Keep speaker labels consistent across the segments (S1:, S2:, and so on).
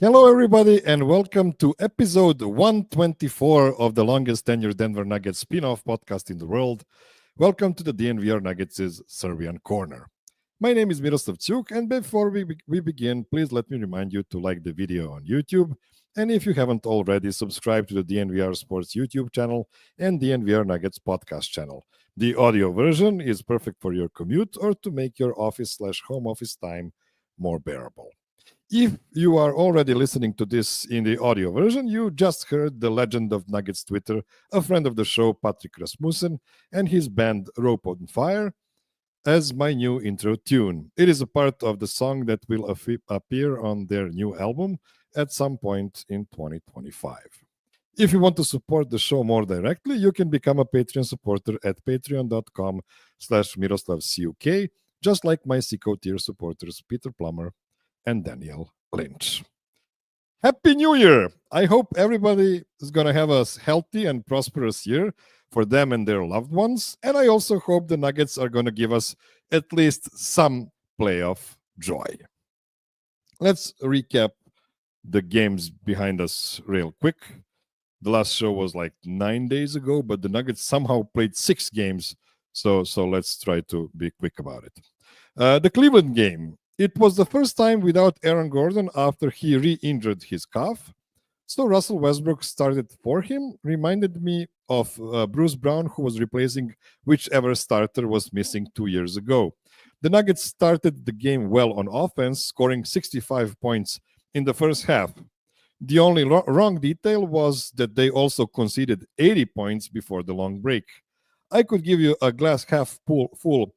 S1: Hello, everybody, and welcome to episode 124 of the longest tenured Denver Nuggets spin-off podcast in the world. Welcome to the DNVR Nuggets' Serbian Corner. My name is Miroslav, and before we begin, please let me remind you to like the video on YouTube, and if you haven't already, subscribe to the DNVR Sports YouTube channel and DNVR Nuggets podcast channel. The audio version is perfect for your commute or to make your office/home office time more bearable. If you are already listening to this in the audio version, you just heard the legend of Nuggets Twitter, a friend of the show, Patrick Rasmussen, and his band Rope on Fire, as my new intro tune. It is a part of the song that will appear on their new album at some point in 2025. If you want to support the show more directly, you can become a Patreon supporter at patreon.com/MiroslavCuk, just like my Seco tier supporters Peter Plummer and Daniel Lynch. Happy New Year! I hope everybody is going to have a healthy and prosperous year for them and their loved ones. And I also hope the Nuggets are going to give us at least some playoff joy. Let's recap the games behind us real quick. The last show was like 9 days ago, but the Nuggets somehow played 6 games. So let's try to be quick about it. The Cleveland game. It was the first time without Aaron Gordon after he re-injured his calf. So Russell Westbrook started for him, reminded me of Bruce Brown, who was replacing whichever starter was missing 2 years ago. The Nuggets started the game well on offense, scoring 65 points in the first half. The only wrong detail was that they also conceded 80 points before the long break. I could give you a glass half full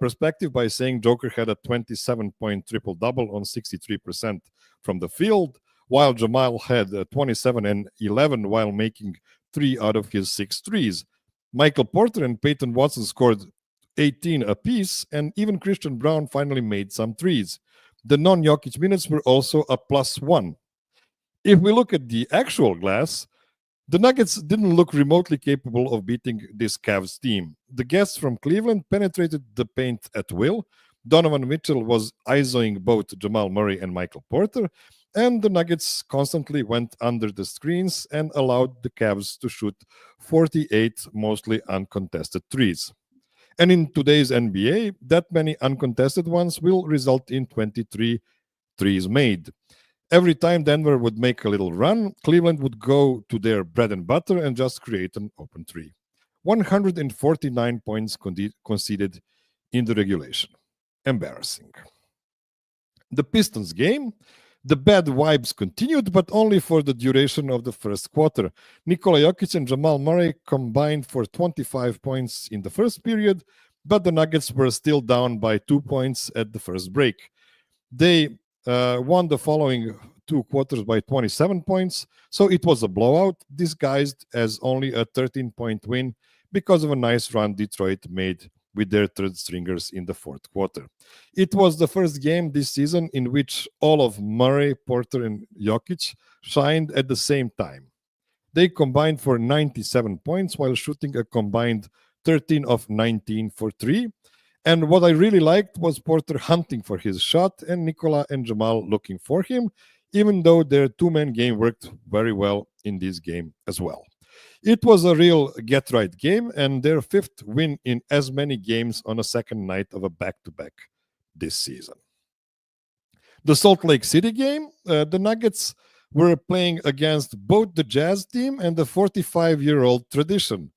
S1: perspective by saying Joker had a 27-point triple-double on 63% from the field, while Jamal had 27 and 11 while making 3 out of his 6 threes. Michael Porter and Peyton Watson scored 18 apiece, and even Christian Brown finally made some threes. The non-Jokić minutes were also a +1. If we look at the actual glass, the Nuggets didn't look remotely capable of beating this Cavs team. The guests from Cleveland penetrated the paint at will. Donovan Mitchell was isoing both Jamal Murray and Michael Porter, and the Nuggets constantly went under the screens and allowed the Cavs to shoot 48 mostly uncontested threes. And in today's NBA, that many uncontested ones will result in 23 threes made. Every time Denver would make a little run, Cleveland would go to their bread and butter and just create an open three. 149 points conceded in the regulation. Embarrassing. The Pistons game, the bad vibes continued, but only for the duration of the first quarter. Nikola Jokić and Jamal Murray combined for 25 points in the first period, but the Nuggets were still down by 2 points at the first break. They won the following 2 quarters by 27 points, so it was a blowout disguised as only a 13-point win because of a nice run Detroit made with their third stringers in the fourth quarter. It was the first game this season in which all of Murray, Porter, and Jokić shined at the same time. They combined for 97 points while shooting a combined 13 of 19 for 3. And what I really liked was Porter hunting for his shot and Nikola and Jamal looking for him, even though their two-man game worked very well in this game as well. It was a real get-right game and their 5th win in as many games on a second night of a back-to-back this season. The Salt Lake City game, the Nuggets were playing against both the Jazz team and the 45-year-old tradition.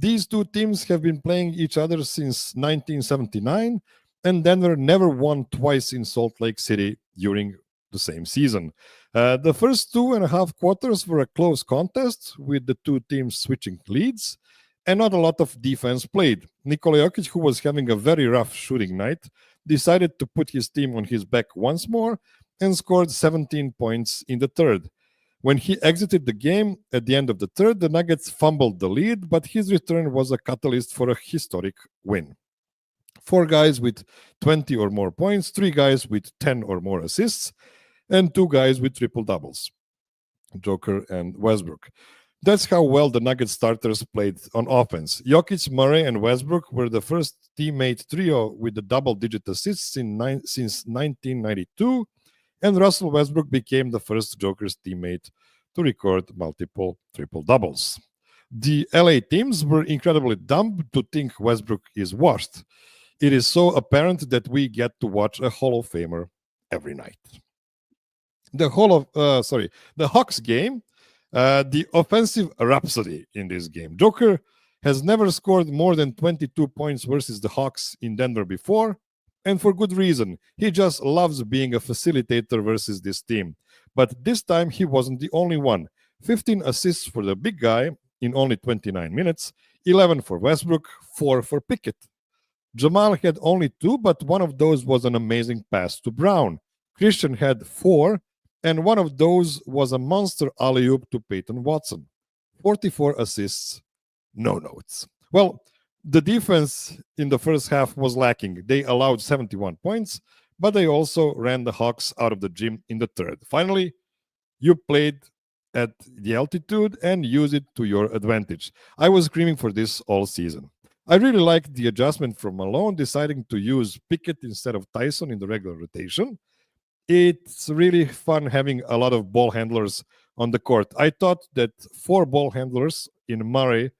S1: These two teams have been playing each other since 1979, and Denver never won twice in Salt Lake City during the same season. The first 2.5 quarters were a close contest, with the two teams switching leads, and not a lot of defense played. Nikola Jokić, who was having a very rough shooting night, decided to put his team on his back once more and scored 17 points in the third. When he exited the game at the end of the third, the Nuggets fumbled the lead, but his return was a catalyst for a historic win. 4 guys with 20 or more points, 3 guys with 10 or more assists, and 2 guys with triple-doubles, Joker and Westbrook. That's how well the Nuggets starters played on offense. Jokić, Murray, and Westbrook were the first teammate trio with the double-digit assists since 1992, and Russell Westbrook became the first Joker's teammate to record multiple triple-doubles. The LA teams were incredibly dumb to think Westbrook is washed. It is so apparent that we get to watch a Hall of Famer every night. The Hawks game, the offensive rhapsody in this game. Joker has never scored more than 22 points versus the Hawks in Denver before, and for good reason. He just loves being a facilitator versus this team. But this time he wasn't the only one. 15 assists for the big guy in only 29 minutes, 11 for Westbrook, 4 for Pickett. Jamal had only 2, but one of those was an amazing pass to Brown. Christian had 4, and one of those was a monster alley-oop to Peyton Watson. 44 assists, no notes. Well, the defense in the first half was lacking. They allowed 71 points, but they also ran the Hawks out of the gym in the third. Finally, you played at the altitude and use it to your advantage. I was screaming for this all season. I really liked the adjustment from Malone deciding to use Pickett instead of Tyson in the regular rotation. It's really fun having a lot of ball handlers on the court. I thought that 4 ball handlers in Murray,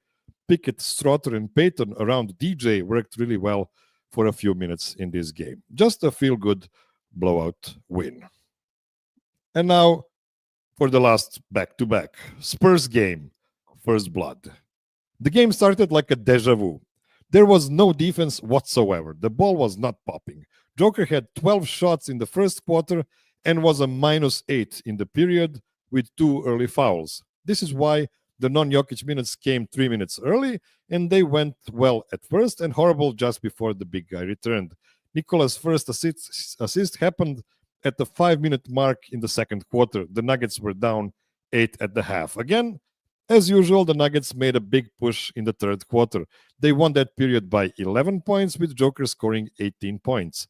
S1: Pickett, Strother, and Peyton around DJ worked really well for a few minutes in this game. Just a feel-good blowout win. And now for the last back-to-back. Spurs game, first blood. The game started like a deja vu. There was no defense whatsoever. The ball was not popping. Joker had 12 shots in the first quarter and was a -8 in the period with 2 early fouls. This is why the non-Jokic minutes came 3 minutes early, and they went well at first and horrible just before the big guy returned. Nikola's first assist happened at the 5-minute mark in the second quarter. The Nuggets were down 8 at the half. Again, as usual, the Nuggets made a big push in the third quarter. They won that period by 11 points, with Joker scoring 18 points.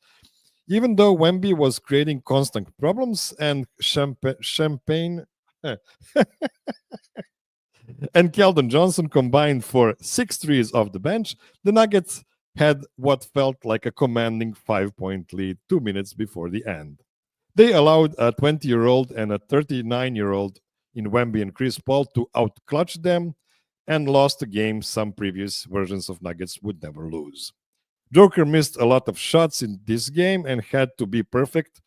S1: Even though Wemby was creating constant problems and Champagne and Keldon Johnson combined for 6 threes off the bench, the Nuggets had what felt like a commanding 5-point lead 2 minutes before the end. They allowed a 20-year-old and a 39-year-old in Wemby and Chris Paul to outclutch them and lost a game some previous versions of Nuggets would never lose. Joker missed a lot of shots in this game and had to be perfect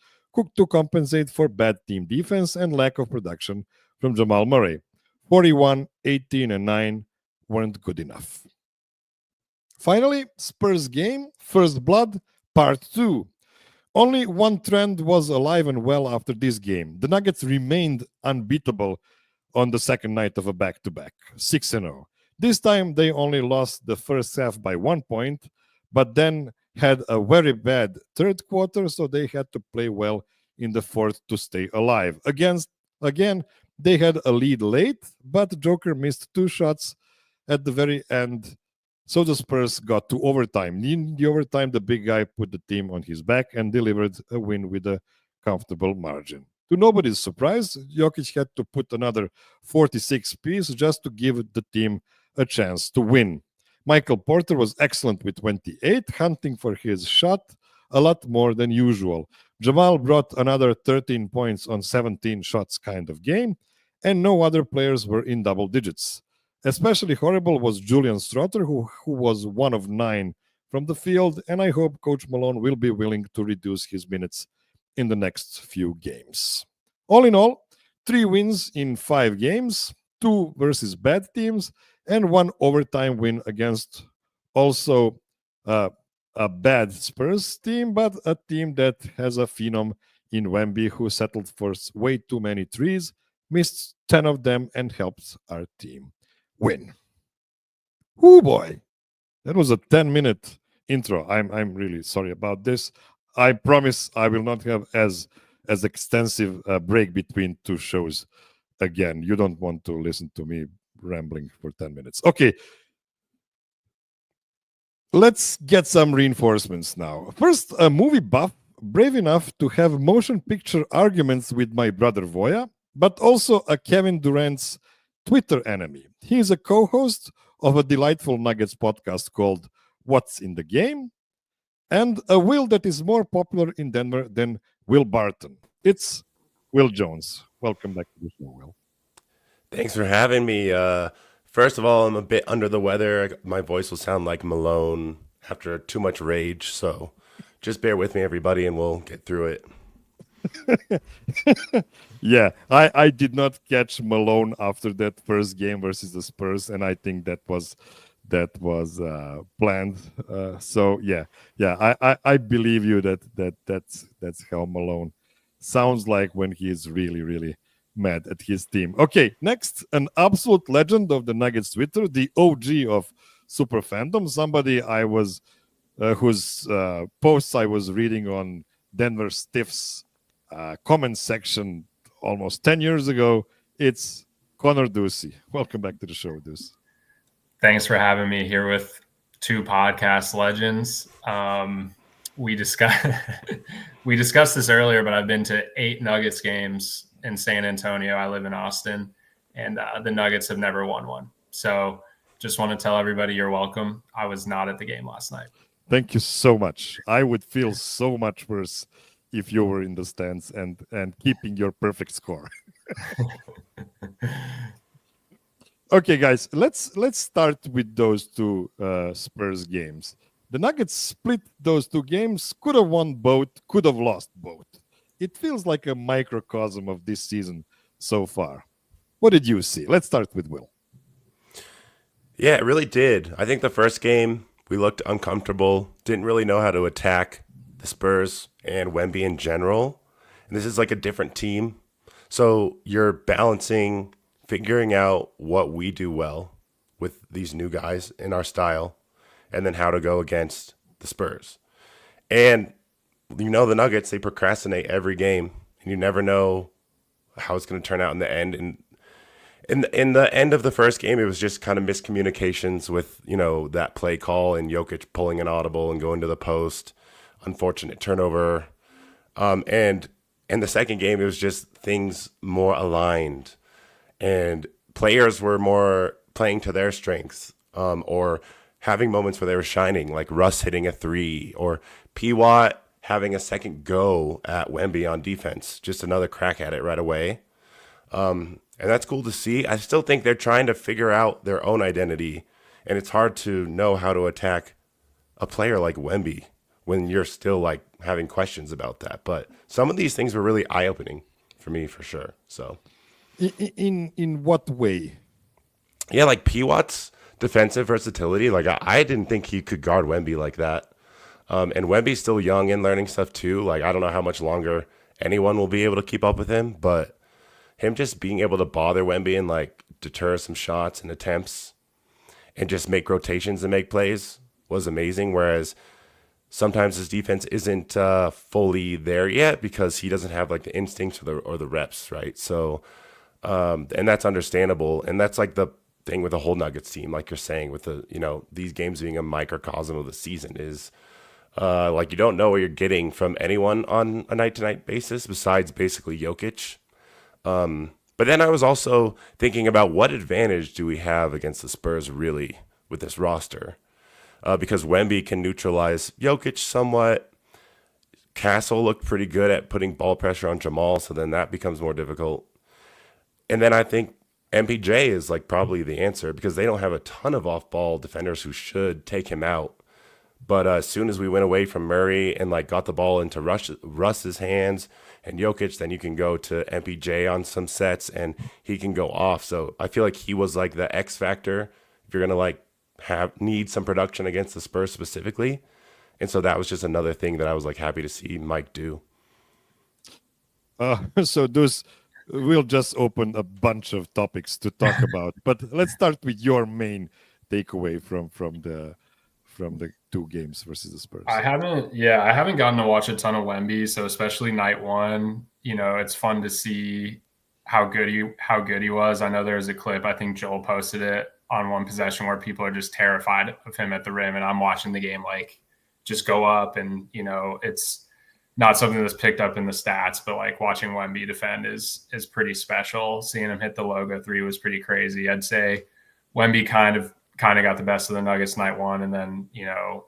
S1: to compensate for bad team defense and lack of production from Jamal Murray. 41, 18, and 9 weren't good enough. Finally, Spurs game, First Blood, Part 2. Only one trend was alive and well after this game. The Nuggets remained unbeatable on the second night of a back-to-back, 6-0. This time, they only lost the first half by 1 point, but then had a very bad third quarter, so they had to play well in the fourth to stay alive. Again, they had a lead late, but Joker missed 2 shots at the very end, so the Spurs got to overtime. In the overtime, the big guy put the team on his back and delivered a win with a comfortable margin. To nobody's surprise, Jokic had to put another 46 pieces just to give the team a chance to win. Michael Porter was excellent with 28, hunting for his shot a lot more than usual. Jamal brought another 13 points on 17 shots kind of game, and no other players were in double digits. Especially horrible was Julian Strother, who was 1 of 9 from the field, and I hope Coach Malone will be willing to reduce his minutes in the next few games. All in all, 3 wins in 5 games, 2 versus bad teams, and 1 overtime win against also a bad Spurs team, but a team that has a phenom in Wemby who settled for way too many threes, missed 10 of them, and helped our team win. Oh boy, that was a 10-minute intro. I'm really sorry about this. I promise I will not have as extensive break between 2 shows again. You don't want to listen to me rambling for 10 minutes. Okay, let's get some reinforcements now. First, a movie buff brave enough to have motion picture arguments with my brother Voya, but also a Kevin Durant's Twitter enemy. He is a co-host of a delightful Nuggets podcast called What's in the Game, and a Will that is more popular in Denver than Will Barton. It's Will Jones. Welcome back to the show, Will.
S2: Thanks for having me. First of all, I'm a bit under the weather. My voice will sound like Malone after too much rage. So just bear with me, everybody, and we'll get through it.
S1: Yeah, I did not catch Malone after that first game versus the Spurs, and I think that was planned. So I believe you that's how Malone sounds like when he is really mad at his team. Okay, next, an absolute legend of the Nuggets Twitter, the OG of super fandom, somebody I was whose posts I was reading on Denver Stiff's comment section almost 10 years ago. It's Connor Ducey. Welcome back to the show, Duce.
S3: Thanks for having me here with two podcast legends. We discussed we discussed this earlier, but I've been to 8 Nuggets games in San Antonio. I live in Austin, and the Nuggets have never won one. So just want to tell everybody you're welcome. I was not at the game last night.
S1: Thank you so much. I would feel so much worse if you were in the stands and keeping your perfect score. Okay, guys, let's start with those two Spurs games. The Nuggets split those two games, could have won both, could have lost both. It feels like a microcosm of this season so far. What did you see? Let's start with Will.
S2: Yeah, it really did. I think the first game, we looked uncomfortable, didn't really know how to attack the Spurs and Wemby in general. And this is like a different team. So you're balancing, figuring out what we do well with these new guys in our style, and then how to go against the Spurs. And you know the Nuggets, they procrastinate every game, and you never know how it's going to turn out in the end. And in the end of the first game, it was just kind of miscommunications with, you know, that play call and Jokić pulling an audible and going to the post, unfortunate turnover. And in the second game, it was just things more aligned, and players were more playing to their strengths, or having moments where they were shining, like Russ hitting a 3, or P. Watt having a second go at Wemby on defense, just another crack at it right away. And that's cool to see. I still think they're trying to figure out their own identity, and it's hard to know how to attack a player like Wemby when you're still like having questions about that. But some of these things were really eye-opening for me, for sure. So,
S1: In what way?
S2: yeah, like P. Watt's defensive versatility. Like I didn't think he could guard Wemby like that. And Wemby's still young and learning stuff too. Like I don't know how much longer anyone will be able to keep up with him, but him just being able to bother Wemby and like deter some shots and attempts and just make rotations and make plays was amazing. Whereas sometimes his defense isn't fully there yet because he doesn't have like the instincts or the reps, right? So, and that's understandable. And that's like the thing with the whole Nuggets team, like you're saying, with the, you know, these games being a microcosm of the season is like you don't know what you're getting from anyone on a night to night basis besides basically Jokic. But then I was also thinking about what advantage do we have against the Spurs really with this roster? Because Wemby can neutralize Jokic somewhat. Castle looked pretty good at putting ball pressure on Jamal, so then that becomes more difficult. And then I think MPJ is like probably the answer because they don't have a ton of off-ball defenders who should take him out. But as soon as we went away from Murray and like got the ball into Russ's hands and Jokic, then you can go to MPJ on some sets and he can go off. So I feel like he was like the X factor if you're gonna like need some production against the Spurs specifically. And so that was just another thing that I was like happy to see Mike do.
S1: So those we'll just open a bunch of topics to talk about, but let's start with your main takeaway from the two games versus the Spurs.
S3: I haven't gotten to watch a ton of Wemby, so especially night one, you know, it's fun to see how good he was. I know there's a clip, I think Joel posted it on one possession where people are just terrified of him at the rim, and I'm watching the game like just go up, and you know, it's not something that's picked up in the stats, but like watching Wemby defend is pretty special. Seeing him hit the logo 3 was pretty crazy. I'd say Wemby kind of got the best of the Nuggets night one, and then, you know,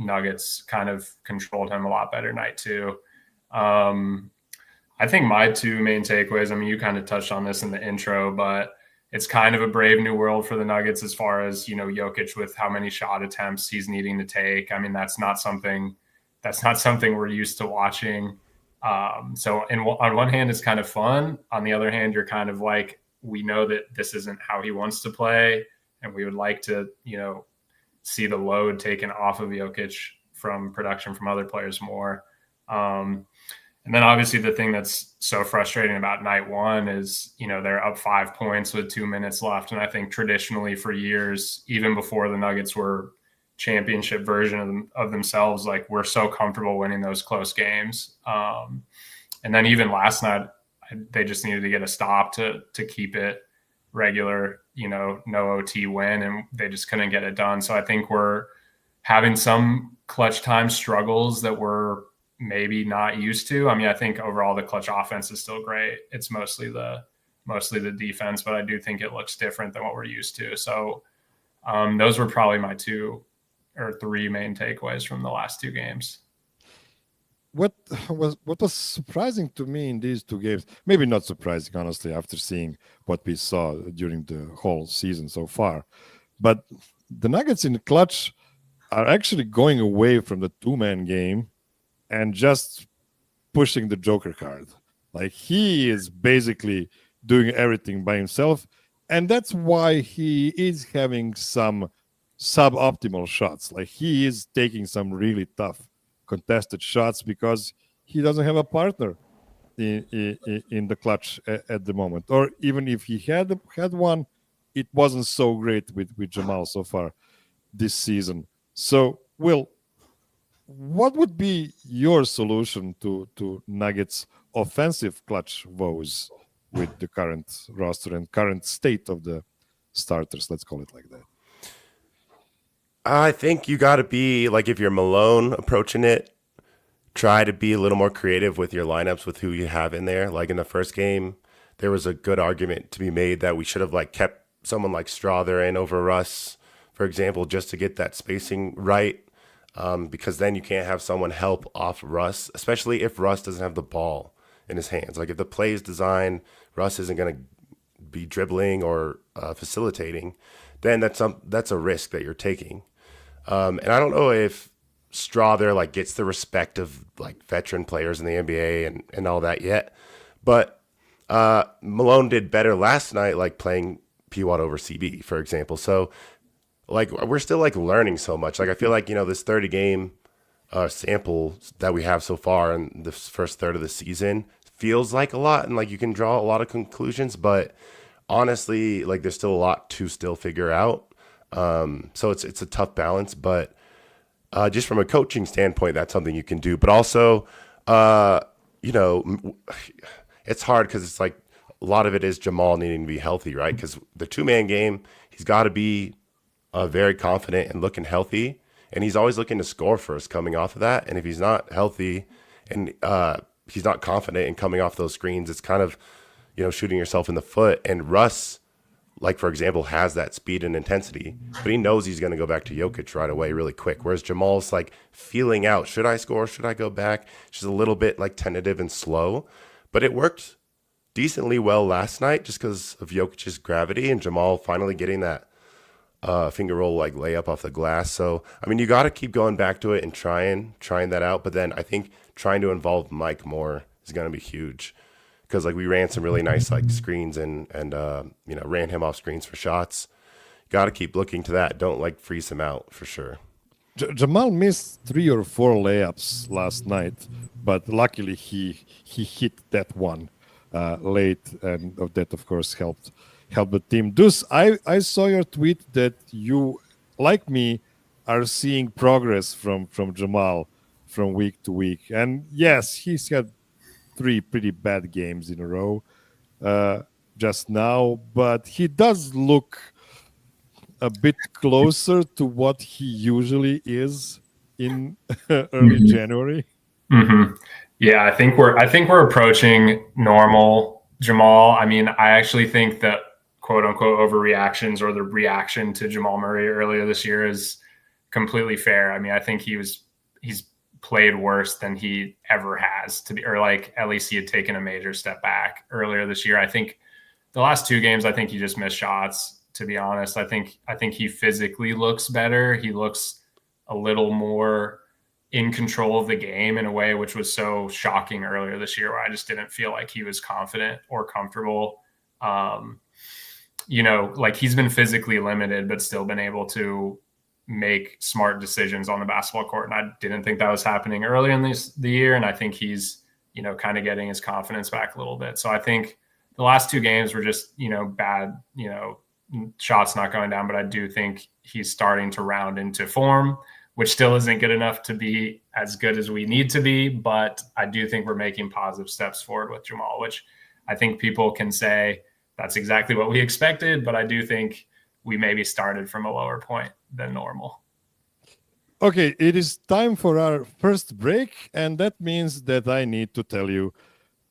S3: Nuggets kind of controlled him a lot better night 2. I think my two main takeaways, I mean, you kind of touched on this in the intro, but it's kind of a brave new world for the Nuggets as far as, Jokic with how many shot attempts he's needing to take. I mean, that's not something we're used to watching. So on one hand, it's kind of fun. On the other hand, you're kind of like, we know that this isn't how he wants to play. And we would like to, see the load taken off of Jokic from production from other players more. And then obviously the thing that's so frustrating about night one is, they're up 5 points with 2 minutes left. And I think traditionally for years, even before the Nuggets were championship version of themselves, like we're so comfortable winning those close games. And then even last night, they just needed to get a stop to keep it regular, no OT win, and they just couldn't get it done. So I think we're having some clutch time struggles that we're maybe not used to. I mean, I think overall the clutch offense is still great. It's mostly the defense, but I do think it looks different than what we're used to. So those were probably my 2 or 3 main takeaways from the last 2 games.
S1: What was surprising to me in these 2 games, maybe not surprising, honestly, after seeing what we saw during the whole season so far, but the Nuggets in the clutch are actually going away from the 2-man game and just pushing the Joker card. Like he is basically doing everything by himself. And that's why he is having some suboptimal shots. Like he is taking some really tough contested shots because he doesn't have a partner in the clutch at the moment. Or even if he had one, it wasn't so great with Jamal so far this season. So, Will, what would be your solution to Nuggets' offensive clutch woes with the current roster and current state of the starters? Let's call it like that.
S2: I think you got to be, like, if you're Malone approaching it, try to be a little more creative with your lineups with who you have in there. Like in the first game, there was a good argument to be made that we should have like kept someone like Straw there in over Russ, for example, just to get that spacing right. Because then you can't have someone help off Russ, especially if Russ doesn't have the ball in his hands. Like if the play is designed, Russ isn't going to be dribbling or facilitating, then that's a risk that you're taking. And I don't know if Straw there like gets the respect of like veteran players in the NBA and all that yet, but Malone did better last night, like playing P-Watt over CB, for example. So like we're still like learning so much. Like I feel like, this 30 game sample that we have so far in the first third of the season feels like a lot, and like you can draw a lot of conclusions, but honestly, like there's still a lot to still figure out. So it's a tough balance, but just from a coaching standpoint, that's something you can do. But also, it's hard because it's like a lot of it is Jamal needing to be healthy, right? Because the 2-man game, he's got to be very confident and looking healthy, and he's always looking to score first coming off of that. And if he's not healthy and he's not confident in coming off those screens, it's kind of shooting yourself in the foot. And Russ, like for example, has that speed and intensity, but he knows he's going to go back to Jokic right away really quick. Whereas Jamal's like feeling out, should I score? Should I go back? Just a little bit like tentative and slow, but it worked decently well last night just because of Jokic's gravity and Jamal finally getting that finger roll like layup off the glass. So, I mean, you got to keep going back to it and trying that out. But then I think trying to involve Mike more is going to be huge. Because like we ran some really nice like screens and ran him off screens for shots. Got to keep looking to that. Don't like freeze him out for sure.
S1: Jamal missed 3 or 4 layups last night, but luckily he hit that one late, and that of course helped the team. Duce, I saw your tweet that you, like me, are seeing progress from Jamal from week to week, and yes, he's had 3 pretty bad games in a row just now, but he does look a bit closer to what he usually is in early January.
S3: Mm-hmm. Yeah, I think we're approaching normal Jamal. I mean, I actually think that quote unquote overreactions or the reaction to Jamal Murray earlier this year is completely fair. I mean, I think he's played worse than he ever has or like at least he had taken a major step back earlier this year. I think the last 2 games, I think he just missed shots, to be honest. I think he physically looks better. He looks a little more in control of the game in a way which was so shocking earlier this year, where I just didn't feel like he was confident or comfortable. Like he's been physically limited, but still been able to make smart decisions on the basketball court. And I didn't think that was happening earlier in the year. And I think he's, kind of getting his confidence back a little bit. So I think the last 2 games were just, bad, shots not going down, but I do think he's starting to round into form, which still isn't good enough to be as good as we need to be. But I do think we're making positive steps forward with Jamal, which I think people can say that's exactly what we expected. But I do think we maybe started from a lower point than normal.
S1: Okay, it is time for our first break, and that means that I need to tell you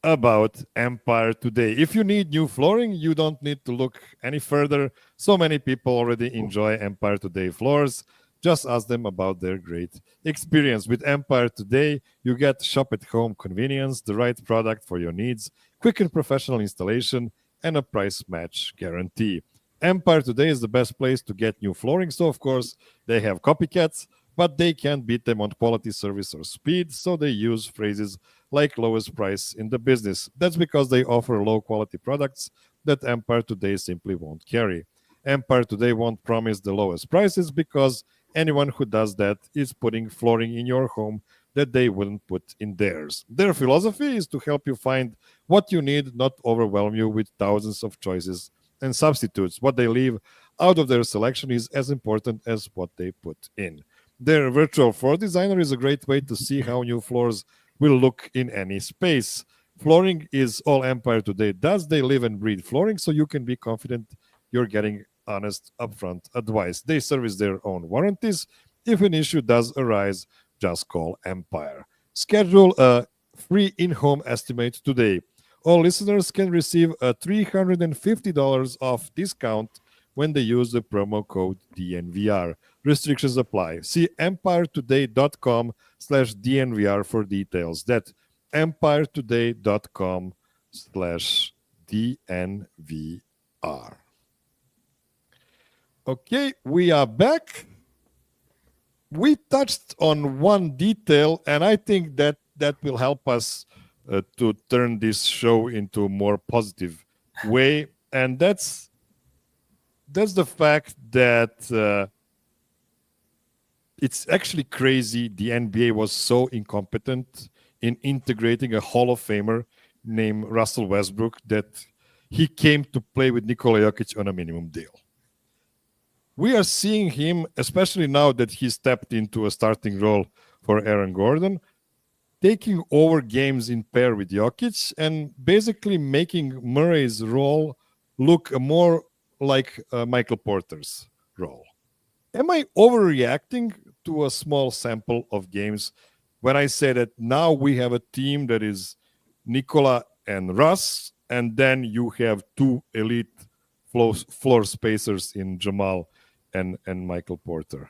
S1: about Empire Today. If you need new flooring, you don't need to look any further. So many people already enjoy Empire Today floors. Just ask them about their great experience. With Empire Today, you get shop-at-home convenience, the right product for your needs, quick and professional installation, and a price match guarantee. Empire Today is the best place to get new flooring, so of course they have copycats, but they can't beat them on quality, service, or speed, so they use phrases like lowest price in the business. That's because they offer low-quality products that Empire Today simply won't carry. Empire Today won't promise the lowest prices because anyone who does that is putting flooring in your home that they wouldn't put in theirs. Their philosophy is to help you find what you need, not overwhelm you with thousands of choices and substitutes. What they leave out of their selection is as important as what they put in. Their virtual floor designer is a great way to see how new floors will look in any space. Flooring is all Empire Today does. They live and breathe flooring, so you can be confident you're getting honest, upfront advice. They service their own warranties. If an issue does arise, just call Empire. Schedule a free in-home estimate today. All listeners can receive a $350 off discount when they use the promo code DNVR. Restrictions apply. See empiretoday.com/DNVR for details. That's empiretoday.com/DNVR. Okay, we are back. We touched on one detail, and I think that will help us to turn this show into a more positive way, and that's the fact that it's actually crazy the NBA was so incompetent in integrating a Hall of Famer named Russell Westbrook that he came to play with Nikola Jokić on a minimum deal. We are seeing him, especially now that he stepped into a starting role for Aaron Gordon, taking over games in pair with Jokić and basically making Murray's role look more like Michael Porter's role. Am I overreacting to a small sample of games when I say that now we have a team that is Nikola and Russ, and then you have 2 elite floor spacers in Jamal and Michael Porter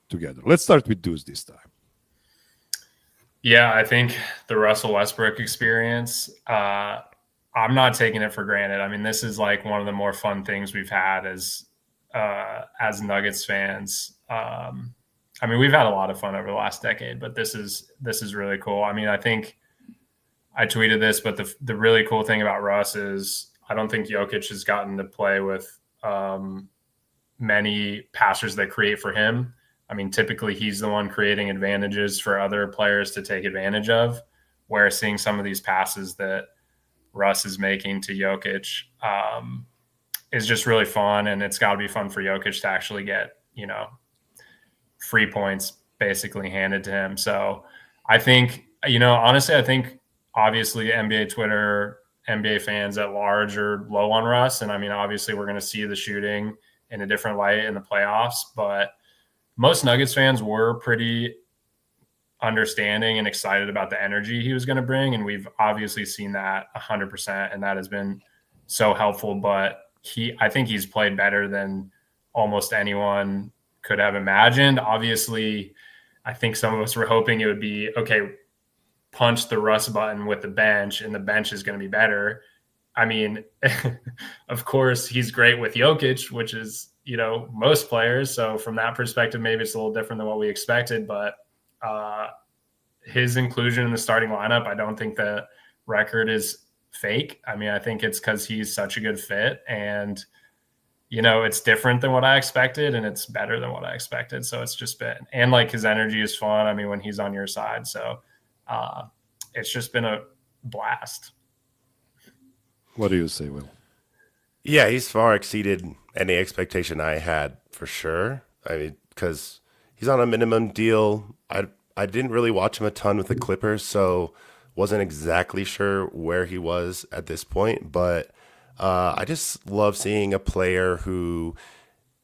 S1: together? Let's start with Deuce this time.
S3: Yeah, I think the Russell Westbrook experience, I'm not taking it for granted. I mean, this is like one of the more fun things we've had as Nuggets fans. I mean, we've had a lot of fun over the last decade, but this is really cool. I mean, I think I tweeted this, but the really cool thing about Russ is I don't think Jokić has gotten to play with many passers that create for him. I mean, typically he's the one creating advantages for other players to take advantage of, where seeing some of these passes that Russ is making to Jokić is just really fun. And it's got to be fun for Jokić to actually get, free points basically handed to him. So I think, honestly, I think obviously NBA Twitter, NBA fans at large are low on Russ. And I mean, obviously we're going to see the shooting in a different light in the playoffs, but most Nuggets fans were pretty understanding and excited about the energy he was going to bring. And we've obviously seen that 100%. And that has been so helpful, but I think he's played better than almost anyone could have imagined. Obviously I think some of us were hoping it would be, okay, punch the Russ button with the bench and the bench is going to be better. I mean, of course, he's great with Jokic, which is, most players. So from that perspective, maybe it's a little different than what we expected. But his inclusion in the starting lineup, I don't think the record is fake. I mean, I think it's because he's such a good fit. And, it's different than what I expected and it's better than what I expected. So it's just been, and like his energy is fun. I mean, when he's on your side. So it's just been a blast.
S1: What do you say, Will?
S2: Yeah, he's far exceeded any expectation I had for sure. I mean, because he's on a minimum deal. I didn't really watch him a ton with the Clippers, so wasn't exactly sure where he was at this point. But I just love seeing a player who,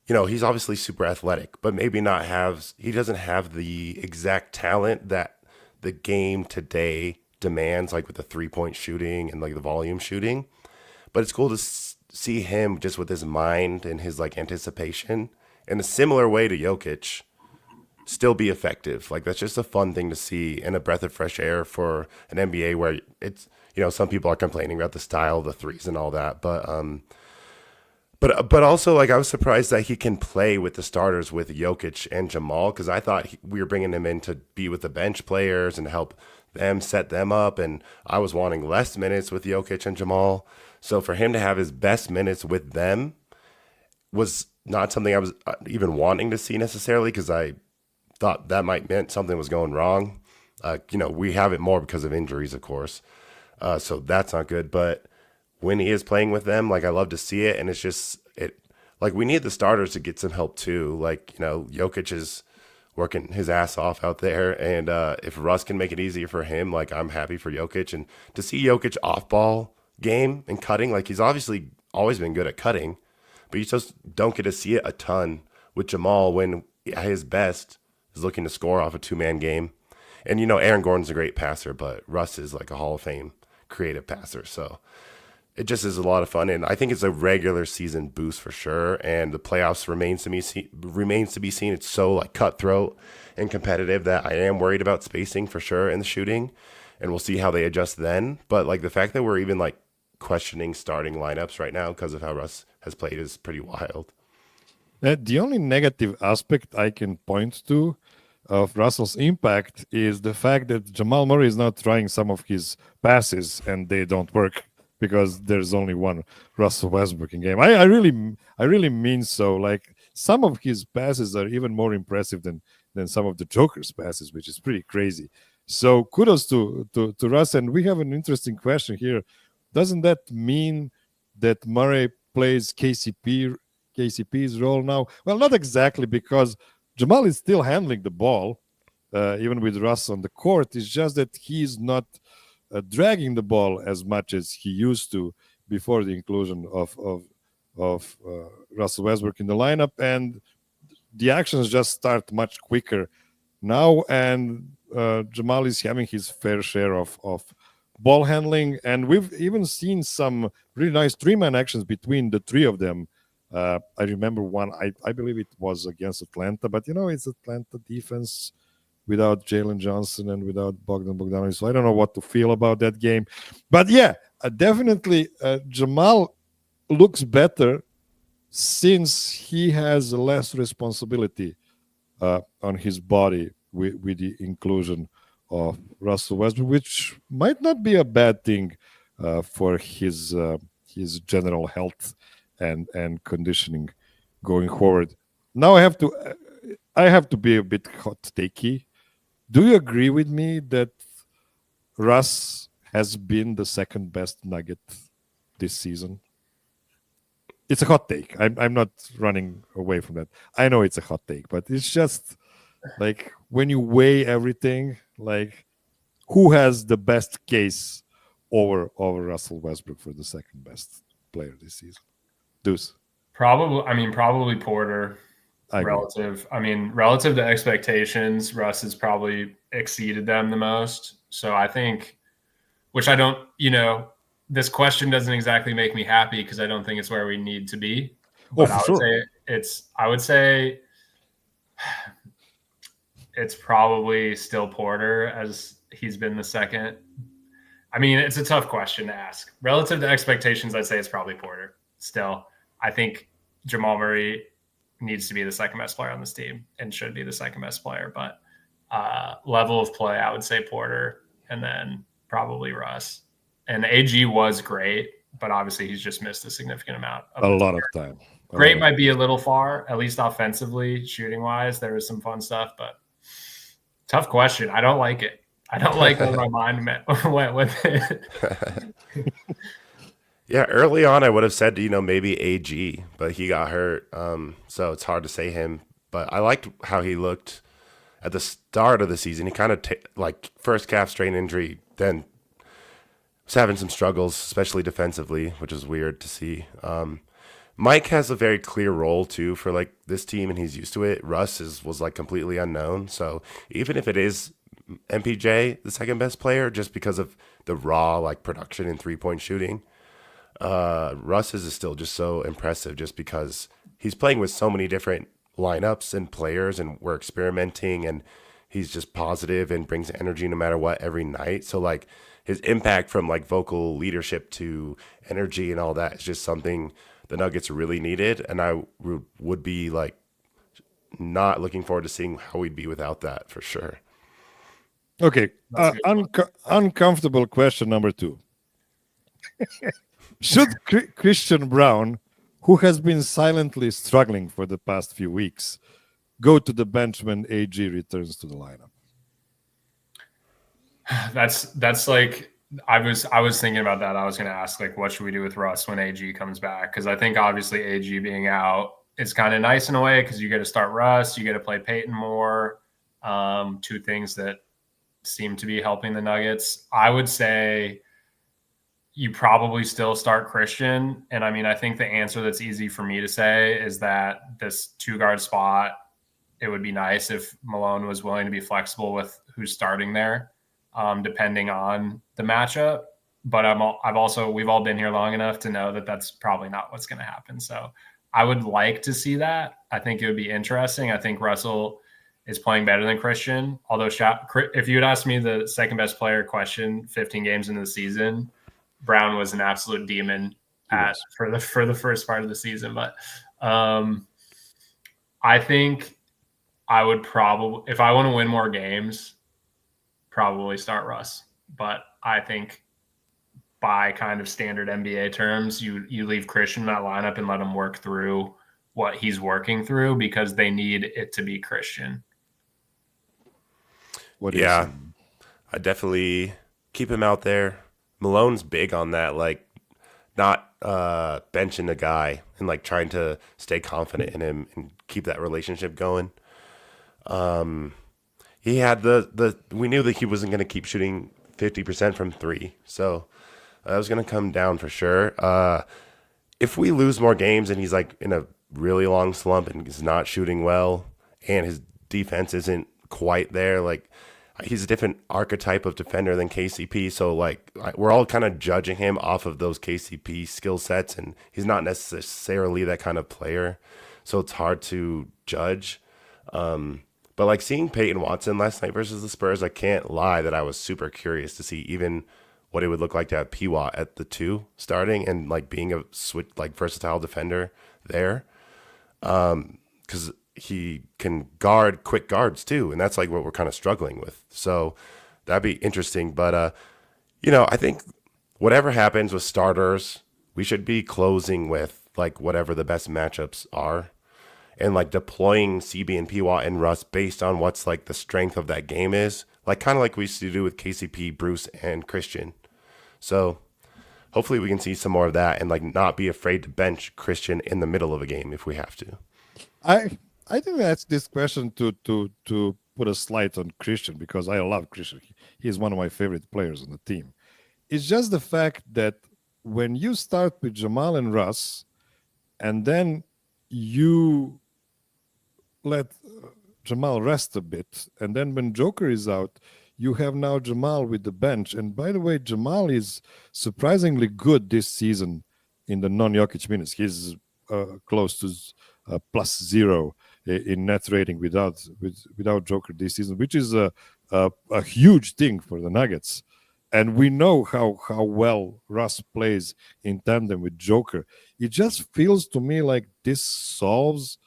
S2: he's obviously super athletic, but maybe he doesn't have the exact talent that the game today demands, like with the 3-point shooting and like the volume shooting. But it's cool to see him just with his mind and his like anticipation in a similar way to Jokic still be effective. Like that's just a fun thing to see and a breath of fresh air for an NBA where it's, some people are complaining about the style of the threes and all that. But also like I was surprised that he can play with the starters with Jokic and Jamal, because I thought we were bringing him in to be with the bench players and help them set them up. And I was wanting less minutes with Jokic and Jamal. So for him to have his best minutes with them was not something I was even wanting to see necessarily, because I thought that might meant something was going wrong. We have it more because of injuries, of course. So that's not good. But when he is playing with them, like I love to see it. And it's just, like we need the starters to get some help too. Like, Jokic is working his ass off out there. And if Russ can make it easier for him, like I'm happy for Jokic. And to see Jokic off ball game and cutting, like he's obviously always been good at cutting, but you just don't get to see it a ton with Jamal when at his best is looking to score off a 2-man game. And Aaron Gordon's a great passer, but Russ is like a Hall of Fame creative passer. So it just is a lot of fun, and I think it's a regular season boost for sure. And the playoffs remains to be seen. It's so like cutthroat and competitive that I am worried about spacing for sure in the shooting, and we'll see how they adjust then. But like the fact that we're even like questioning starting lineups right now because of how Russ has played is pretty wild.
S1: The only negative aspect I can point to of Russell's impact is the fact that Jamal Murray is now trying some of his passes and they don't work because there's only one Russell Westbrook in game. I really mean so. Like some of his passes are even more impressive than some of the Joker's passes, which is pretty crazy. So kudos to Russ. And we have an interesting question here. Doesn't that mean that Murray plays KCP's role now? Well, not exactly, because Jamal is still handling the ball, even with Russ on the court. It's just that he's not dragging the ball as much as he used to before the inclusion of Russell Westbrook in the lineup, and the actions just start much quicker now. And Jamal is having his fair share of ball handling, and we've even seen some really nice 3-man actions between the three of them. I remember one, I believe it was against Atlanta, but it's Atlanta defense without Jalen Johnson and without Bogdan Bogdanovic. So I don't know what to feel about that game. But yeah, definitely Jamal looks better since he has less responsibility on his body with the inclusion of Russell Westbrook, which might not be a bad thing for his general health and conditioning going forward. Now I have to be a bit hot takey. Do you agree with me that Russ has been the second best Nugget this season? It's a hot take. I'm not running away from that. I know it's a hot take, but it's just like when you weigh everything, like who has the best case over Russell Westbrook for the second best player this season? Deuce.
S3: Probably Porter.
S1: Relative
S3: to expectations, Russ has probably exceeded them the most. So I think, which I don't, this question doesn't exactly make me happy because I don't think it's where we need to be. But I would say it's probably still Porter, as he's been the second. I mean, it's a tough question to ask. Relative to expectations, I'd say it's probably Porter. Still, I think Jamal Murray needs to be the second best player on this team and should be the second best player. But level of play, I would say Porter, and then probably Russ. And AG was great, but obviously he's just missed a significant amount.
S1: A lot of time.
S3: Great might be a little far, at least offensively, shooting wise. There was some fun stuff, but tough question. I don't like it. I don't like where my mind went with it.
S2: Yeah, early on I would have said, maybe AG, but he got hurt. So it's hard to say him. But I liked how he looked at the start of the season. He kind of, first calf strain injury, then was having some struggles, especially defensively, which is weird to see. Mike has a very clear role, too, for, this team, and he's used to it. Russ was, completely unknown. So even if it is MPJ, the second best player, just because of the raw, production and three-point shooting, Russ is still just so impressive just because he's playing with so many different lineups and players, and we're experimenting, and he's just positive and brings energy no matter what every night. So his impact from vocal leadership to energy and all that is just something the Nuggets really needed, and I would be not looking forward to seeing how we'd be without that for sure.
S1: Okay, uncomfortable question number 2. Should Christian Brown, who has been silently struggling for the past few weeks, go to the bench when AG returns to the lineup?
S3: That's I was thinking about that. I was going to ask what should we do with Russ when AG comes back? Because I think obviously AG being out is kind of nice in a way because you get to start Russ, you get to play Peyton more. Two things that seem to be helping the Nuggets. I would say you probably still start Christian. And I mean, I think the answer that's easy for me to say is that this 2-guard spot, it would be nice if Malone was willing to be flexible with who's starting there, depending on the matchup. But we've all been here long enough to know that that's probably not what's going to happen. So I would like to see that. I think it would be interesting. I think Russell is playing better than Christian. Although if you had asked me the second best player question 15 games into the season, Brown was an absolute demon for the first part of the season. But I think I would probably, if I want to win more games, probably start Russ. But I think by kind of standard NBA terms, you leave Christian in that lineup and let him work through what he's working through because they need it to be Christian.
S2: I definitely keep him out there. Malone's big on that, not benching a guy and trying to stay confident in him and keep that relationship going. He had we knew that he wasn't going to keep shooting 50% from 3, so that was going to come down for sure. If we lose more games and he's in a really long slump and he's not shooting well and his defense isn't quite there, he's a different archetype of defender than KCP. So we're all kind of judging him off of those KCP skill sets, and he's not necessarily that kind of player. So it's hard to judge. But seeing Peyton Watson last night versus the Spurs, I can't lie that I was super curious to see even what it would look like to have P-Watt at the 2 starting and being a switch versatile defender there. Because he can guard quick guards too, and that's what we're kind of struggling with. So that'd be interesting. But I think whatever happens with starters, we should be closing with whatever the best matchups are, and deploying CB and P-Watt and Russ based on what's the strength of that game is, kind of like we used to do with KCP, Bruce, and Christian. So hopefully we can see some more of that and not be afraid to bench Christian in the middle of a game if we have to.
S1: I think that's this question to put a slight on Christian because I love Christian. He's one of my favorite players on the team. It's just the fact that when you start with Jamal and Russ, and then you let Jamal rest a bit, and then when Joker is out, you have now Jamal with the bench. And by the way, Jamal is surprisingly good this season in the non-Jokic minutes. He's close to +0. in net rating without Joker this season, which is a huge thing for the Nuggets. And we know how well Russ plays in tandem with Joker. It just feels to me like this solves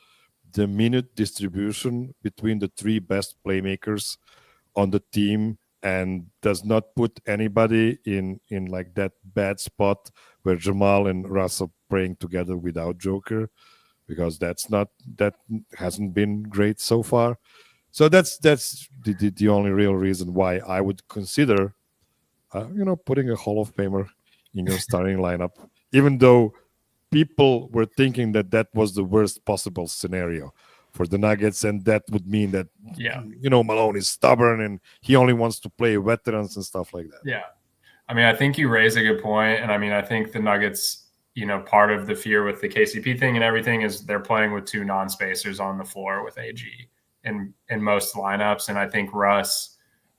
S1: the minute distribution between the three best playmakers on the team and does not put anybody in like that bad spot where Jamal and Russ are playing together without Joker, because that hasn't been great so far. So that's the only real reason why I would consider putting a Hall of Famer in your starting lineup, even though people were thinking that was the worst possible scenario for the Nuggets, and that would mean that Malone is stubborn and he only wants to play veterans and stuff like that.
S3: Yeah, I mean, I think you raise a good point, and I mean, I think the Nuggets, part of the fear with the KCP thing and everything is they're playing with two non-spacers on the floor with AG in most lineups, and I think Russ,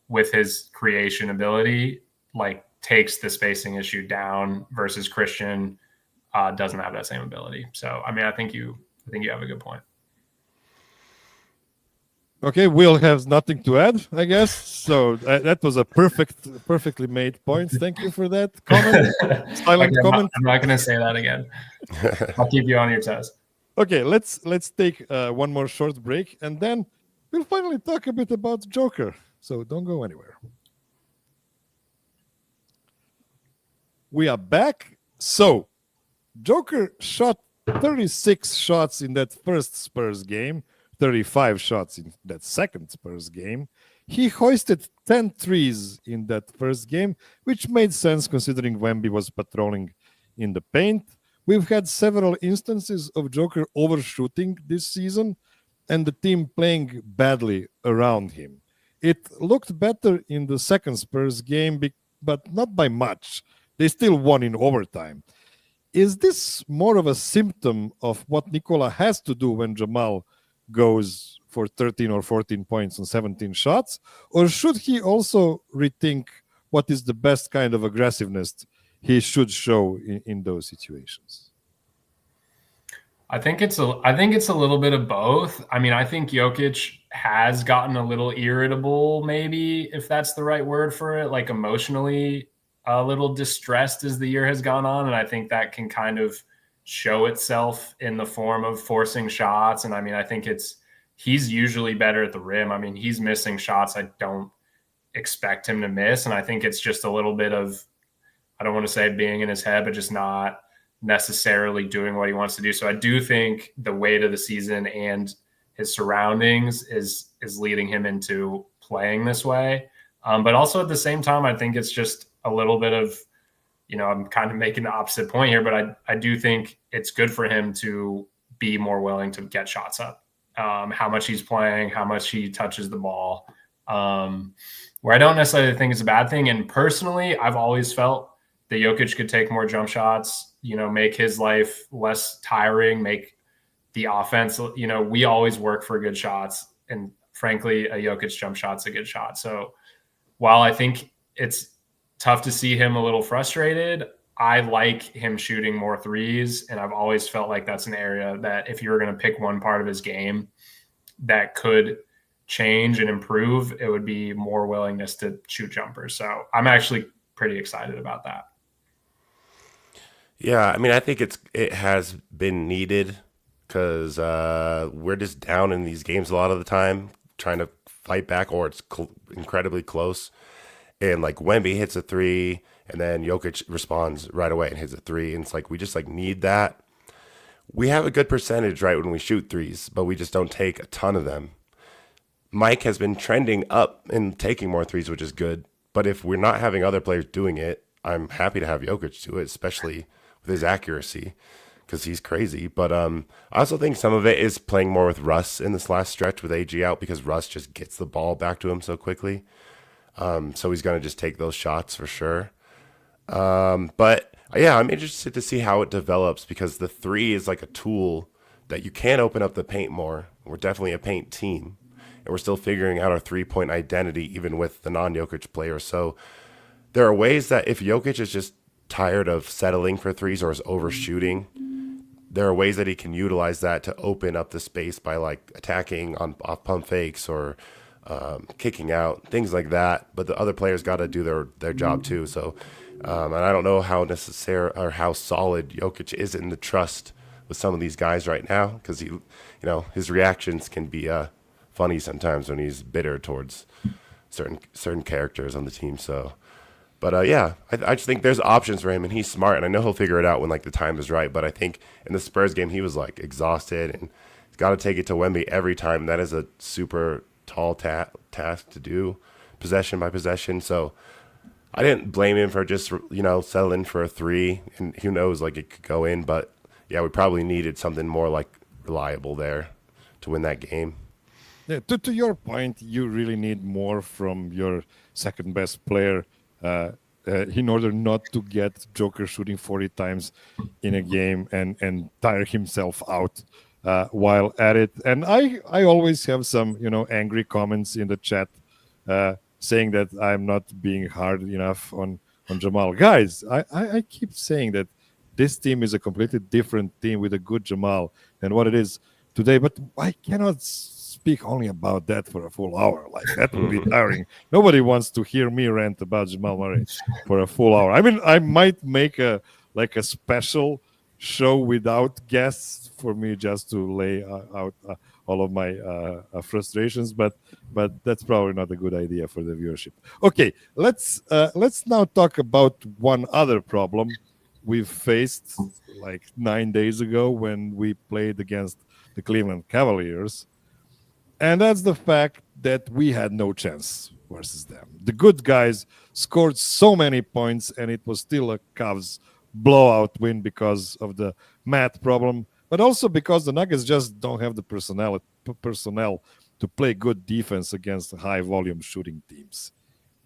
S3: with his creation ability, like takes the spacing issue down versus Christian doesn't have that same ability. So, I mean, I think you have a good point.
S1: Okay, Will has nothing to add, I guess. So that was a perfectly made point. Thank you for that comment. Silent comment.
S3: I'm not going to say that again. I'll keep you on your toes.
S1: Okay, let's take one more short break, and then we'll finally talk a bit about Joker. So don't go anywhere. We are back. So Joker shot 36 shots in that first Spurs game, 35 shots in that second Spurs game. He hoisted 10 threes in that first game, which made sense considering Wemby was patrolling in the paint. We've had several instances of Joker overshooting this season and the team playing badly around him. It looked better in the second Spurs game, but not by much. They still won in overtime. Is this more of a symptom of what Nikola has to do when Jamal goes for 13 or 14 points on 17 shots? Or should he also rethink what is the best kind of aggressiveness he should show in those situations?
S3: I think it's a little bit of both. I mean, I think Jokić has gotten a little irritable, maybe, if that's the right word for it, like emotionally a little distressed as the year has gone on. And I think that can kind of show itself in the form of forcing shots. And I mean, I think he's usually better at the rim. I mean, he's missing shots I don't expect him to miss. And I think it's just a little bit of, I don't want to say being in his head, but just not necessarily doing what he wants to do. So I do think the weight of the season and his surroundings is leading him into playing this way. But also at the same time, I think it's just a little bit of, I'm kind of making the opposite point here, but I do think it's good for him to be more willing to get shots up. How much he's playing, how much he touches the ball, where I don't necessarily think it's a bad thing. And personally, I've always felt that Jokić could take more jump shots, make his life less tiring, make the offense, we always work for good shots. And frankly, a Jokić jump shot's a good shot. So while I think it's tough to see him a little frustrated, I like him shooting more threes. And I've always felt like that's an area that if you were going to pick one part of his game that could change and improve, it would be more willingness to shoot jumpers. So I'm actually pretty excited about that.
S2: Yeah, I mean, I think it has been needed because we're just down in these games a lot of the time, trying to fight back, or it's incredibly close. And like Wemby hits a three, and then Jokić responds right away and hits a three, and it's like we just like need that. We have a good percentage right when we shoot threes, but we just don't take a ton of them. Mike has been trending up and taking more threes, which is good. But if we're not having other players doing it, I'm happy to have Jokić do it, especially with his accuracy, because he's crazy. But I also think some of it is playing more with Russ in this last stretch with AG out, because Russ just gets the ball back to him so quickly. So he's going to just take those shots for sure. But yeah, I'm interested to see how it develops, because the three is like a tool that you can open up the paint more. We're definitely a paint team, and we're still figuring out our 3-point identity, even with the non-Jokić players. So there are ways that if Jokić is just tired of settling for threes or is overshooting, there are ways that he can utilize that to open up the space by like attacking on off pump fakes or kicking out, things like that. But the other players got to do their job too. So, and I don't know how necessary or how solid Jokic is in the trust with some of these guys right now, because his reactions can be funny sometimes when he's bitter towards certain characters on the team. So, but I just think there's options for him, and he's smart, and I know he'll figure it out when like the time is right. But I think in the Spurs game he was like exhausted, and he's got to take it to Wemby every time. That is a super tall task to do, possession by possession. So I didn't blame him for just settling for a three, and who knows, like it could go in. But yeah, we probably needed something more like reliable there to win that game.
S1: Yeah, to your point, you really need more from your second best player in order not to get Joker shooting 40 times in a game and tire himself out while at it. And I always have some angry comments in the chat saying that I'm not being hard enough on Jamal. Guys, I keep saying that this team is a completely different team with a good Jamal than what it is today. But I cannot speak only about that for a full hour. Like, that would be tiring. Nobody wants to hear me rant about Jamal Murray for a full hour. I mean, I might make a special show without guests for me just to lay out all of my frustrations, but that's probably not a good idea for the viewership. Okay, let's now talk about one other problem we've faced like 9 days ago when we played against the Cleveland Cavaliers. And that's the fact that we had no chance versus them. The good guys scored so many points, and it was still a Cavs blowout win because of the math problem, but also because the Nuggets just don't have the personnel to play good defense against high-volume shooting teams.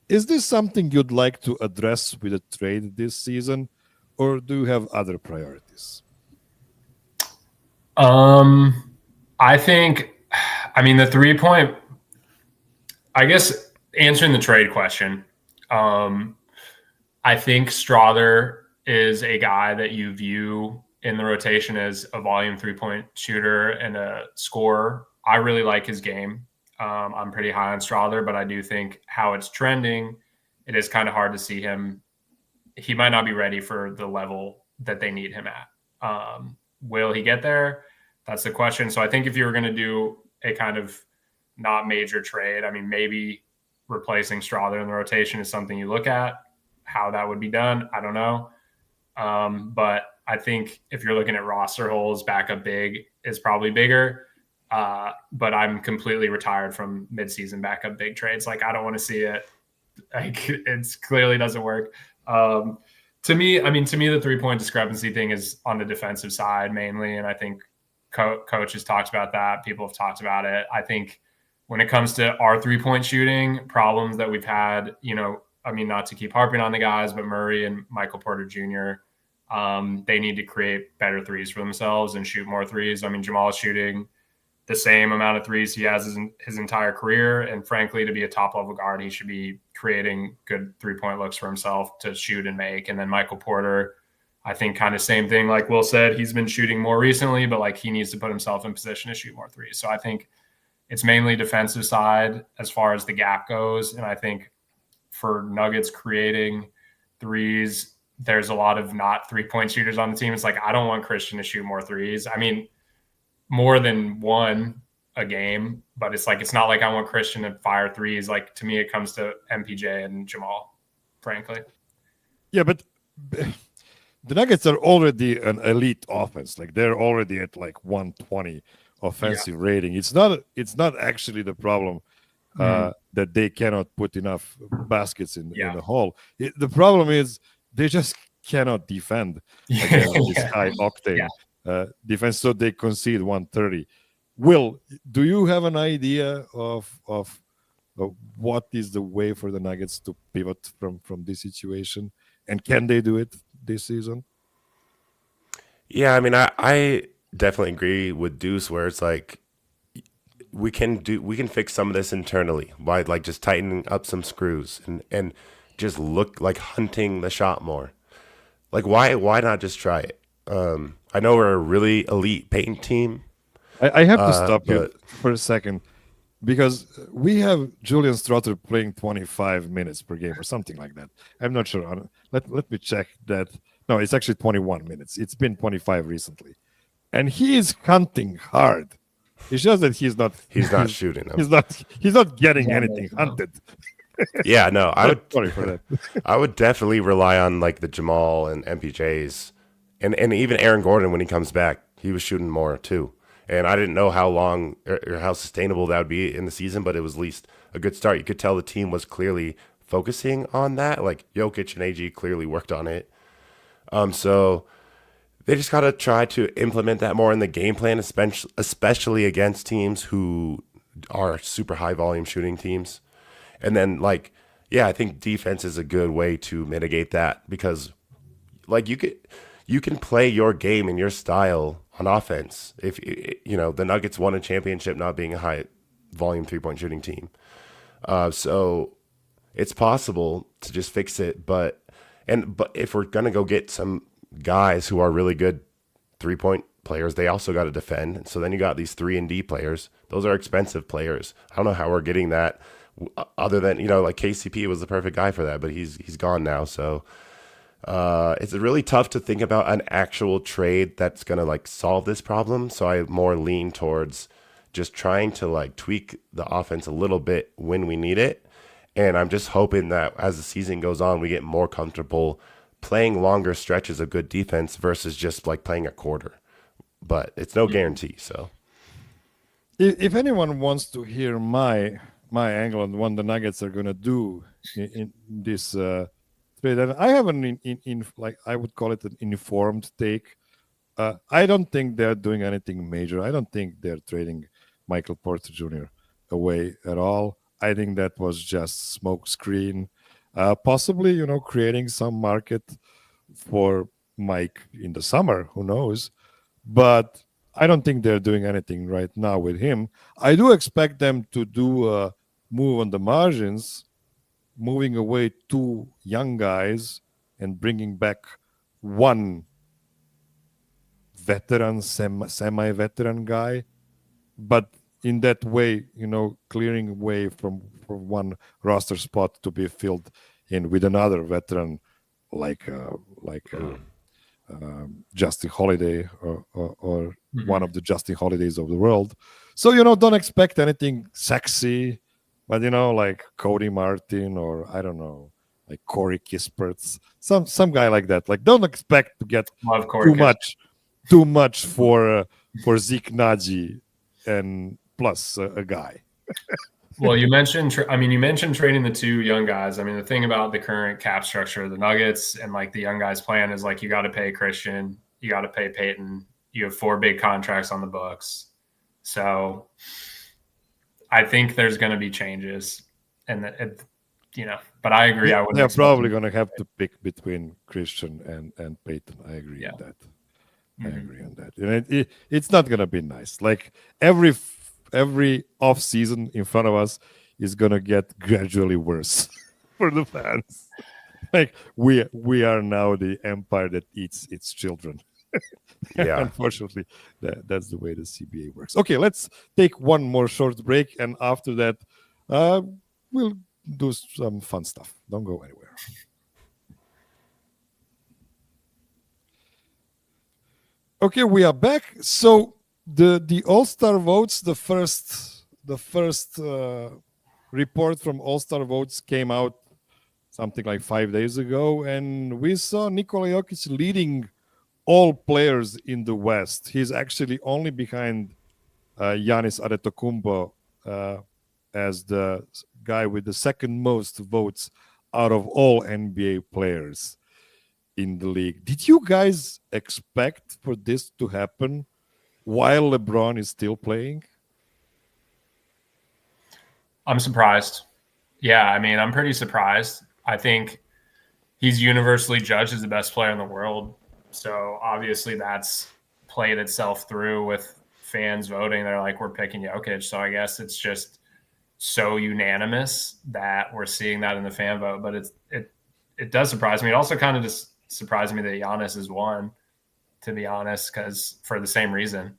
S1: Is this something you'd like to address with a trade this season, or do you have other priorities?
S3: The 3-point, I guess, answering the trade question, I think Strawther is a guy that you view in the rotation as a volume 3-point shooter and a scorer. I really like his game. I'm pretty high on Strawther, but I do think how it's trending, it is kind of hard to see him. He might not be ready for the level that they need him at. Will he get there? That's the question. So I think if you were going to do a kind of not major trade, maybe replacing Strawther in the rotation is something you look at. How that would be done, I don't know. But I think if you're looking at roster holes, backup big is probably bigger. But I'm completely retired from midseason backup big trades. Like, I don't want to see it. Like, it clearly doesn't work. To me, the 3-point discrepancy thing is on the defensive side mainly. And I think coach has talked about that. People have talked about it. I think when it comes to our 3-point shooting problems that we've had, not to keep harping on the guys, but Murray and Michael Porter Jr., they need to create better threes for themselves and shoot more threes. Jamal is shooting the same amount of threes he has his entire career. And frankly, to be a top-level guard, he should be creating good 3-point looks for himself to shoot and make. And then Michael Porter, I think kind of same thing. Like Will said, he's been shooting more recently, but like he needs to put himself in position to shoot more threes. So I think it's mainly defensive side as far as the gap goes. And I think for Nuggets creating threes, there's a lot of not 3-point shooters on the team. It's like, I don't want Christian to shoot more threes. More than one a game, but it's like, it's not like I want Christian to fire threes. Like, to me, it comes to MPJ and Jamal, frankly.
S1: Yeah, but the Nuggets are already an elite offense. Like, they're already at like 120 offensive rating. It's not actually the problem that they cannot put enough baskets in the hole. The problem is they just cannot defend against this high octane defense, so they concede 130. Will, do you have an idea of what is the way for the Nuggets to pivot from this situation, and can they do it this season?
S2: Yeah, I definitely agree with Deuce, where it's like we can fix some of this internally by like just tightening up some screws and just look like hunting the shot more. Like, why not just try it? I know we're a really elite paint team.
S1: I have to stop you
S2: but
S1: for a second because we have Julian Strother playing 25 minutes per game or something like that. I'm not sure. Let me check that. No, it's actually 21 minutes. It's been 25 recently. And he is hunting hard. It's just that he's not
S2: shooting them.
S1: He's not getting anything hunted.
S2: Yeah, no, I would
S1: Sorry for that.
S2: I would definitely rely on like the Jamal and MPJs and even Aaron Gordon when he comes back. He was shooting more too. And I didn't know how long or how sustainable that would be in the season, but it was at least a good start. You could tell the team was clearly focusing on that. Like Jokic and AG clearly worked on it. So they just got to try to implement that more in the game plan, especially against teams who are super high volume shooting teams. And then, like, yeah, I think defense is a good way to mitigate that because, like, you can play your game and your style on offense. If you know the Nuggets won a championship not being a high volume 3-point shooting team, so it's possible to just fix it. But if we're gonna go get some guys who are really good 3-point players, they also got to defend. So then you got these 3-and-D players. Those are expensive players. I don't know how we're getting that. Other than like KCP was the perfect guy for that, but he's gone now. So it's really tough to think about an actual trade that's gonna like solve this problem. So I more lean towards just trying to like tweak the offense a little bit when we need it. And I'm just hoping that as the season goes on, we get more comfortable playing longer stretches of good defense versus just like playing a quarter. But it's no guarantee. So
S1: If anyone wants to hear my angle on what the Nuggets are going to do in this trade, and I have an in like I would call it an informed take. I don't think they're doing anything major. I don't think they're trading Michael Porter Jr. away at all. I think that was just smoke screen, possibly creating some market for Mike in the summer. Who knows? But I don't think they're doing anything right now with him. I do expect them to do a move on the margins, moving away 2 young guys and bringing back 1 veteran, semi-veteran guy. But in that way, clearing way from one roster spot to be filled in with another veteran like Justin Holiday or one of the Justin Holidays of the world. So, don't expect anything sexy, but, like Cody Martin or I don't know, like Corey Kispert's, some guy like that. Like, don't expect to get too much for Zeke Naji and plus a guy.
S3: Well, you mentioned trading the 2 young guys. I mean, the thing about the current cap structure of the Nuggets and like the young guys plan is like you got to pay Christian, you got to pay Peyton. You have 4 big contracts on the books, so I think there's going to be changes, and But I agree.
S1: Yeah, they're probably going to have to pick between Christian and Peyton. I agree on that. I agree on that. And it's not going to be nice. Like every off season in front of us is going to get gradually worse for the fans. Like we are now the empire that eats its children. Yeah, unfortunately, that's the way the CBA works. Okay, let's take one more short break, and after that, we'll do some fun stuff. Don't go anywhere. Okay, we are back. So the All-Star votes, the first report from All-Star votes came out something like 5 days ago, and we saw Nikola Jokić leading all players in the West. He's actually only behind Giannis Antetokounmpo as the guy with the second most votes out of all NBA players in the league. Did you guys expect for this to happen while LeBron is still playing?
S3: I'm surprised. Yeah, I mean, I'm pretty surprised. I think he's universally judged as the best player in the world. So obviously that's played itself through with fans voting. They're like, we're picking Jokic. So I guess it's just so unanimous that we're seeing that in the fan vote. But it does surprise me. It also kind of just surprised me that Giannis has won to be honest, because for the same reason.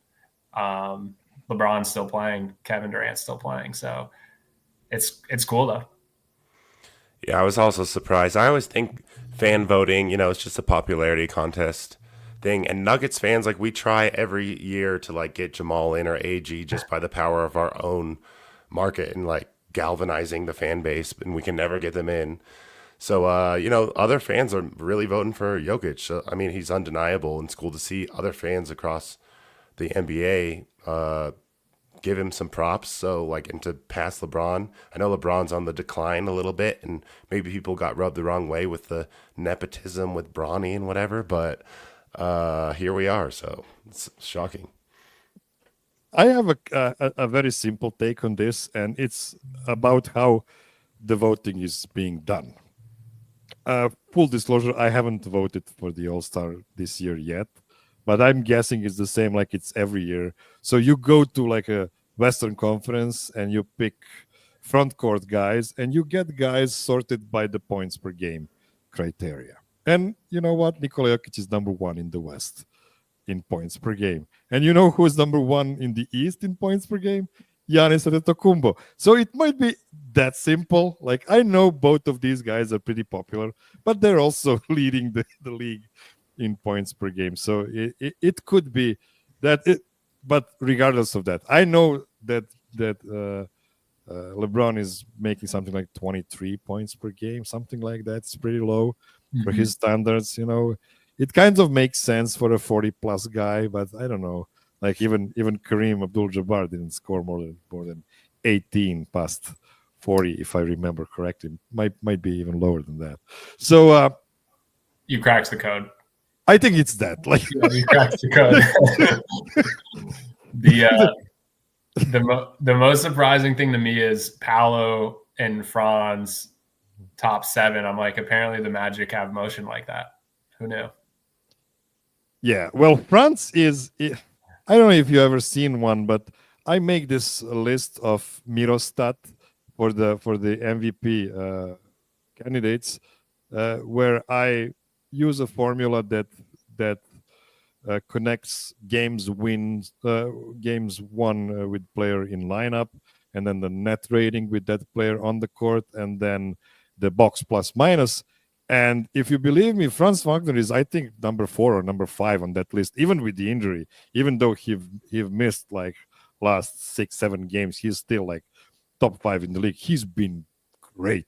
S3: LeBron's still playing, Kevin Durant's still playing, so it's cool though.
S2: Yeah, I was also surprised. I always think fan voting, it's just a popularity contest thing. And Nuggets fans, like, we try every year to like get Jamal in or AG just by the power of our own market and like galvanizing the fan base, and we can never get them in. So, other fans are really voting for Jokic. So, I mean, he's undeniable, and it's cool to see other fans across the NBA give him some props. So, like, and to pass LeBron. I know LeBron's on the decline a little bit, and maybe people got rubbed the wrong way with the nepotism with Bronny and whatever, but here we are. So, it's shocking.
S1: I have a very simple take on this, and it's about how the voting is being done. Full disclosure, I haven't voted for the All-Star this year yet, but I'm guessing it's the same like it's every year. So you go to like a Western Conference and you pick front court guys, and you get guys sorted by the points per game criteria. And you know what? Nikola Jokic is number one in the West in points per game. And you know who is number one in the East in points per game? Giannis Antetokounmpo. So it might be that simple. Like, I know both of these guys are pretty popular, but they're also leading the league in points per game. So it could be that it. But regardless of that, I know that LeBron is making something like 23 points per game, something like that. It's pretty low for his standards. It kind of makes sense for a 40-plus guy, but I don't know. Like even Kareem Abdul-Jabbar didn't score more than 18 past 40, if I remember correctly. Might be even lower than that. So
S3: you cracked the code.
S1: I think it's that. Like,
S3: you cracked the code. The most surprising thing to me is Paolo and Franz top 7. I'm like, apparently the Magic have motion like that. Who knew?
S1: Yeah, well, Franz is. I don't know if you ever seen one, but I make this list of Miroslav for the MVP candidates, where I use a formula that connects games won with player in lineup, and then the net rating with that player on the court, and then the box plus minus. And if you believe me, Franz Wagner is, I think, number 4 or number 5 on that list, even with the injury. Even though he missed like last 6-7 games, he's still like top 5 in the league. He's been great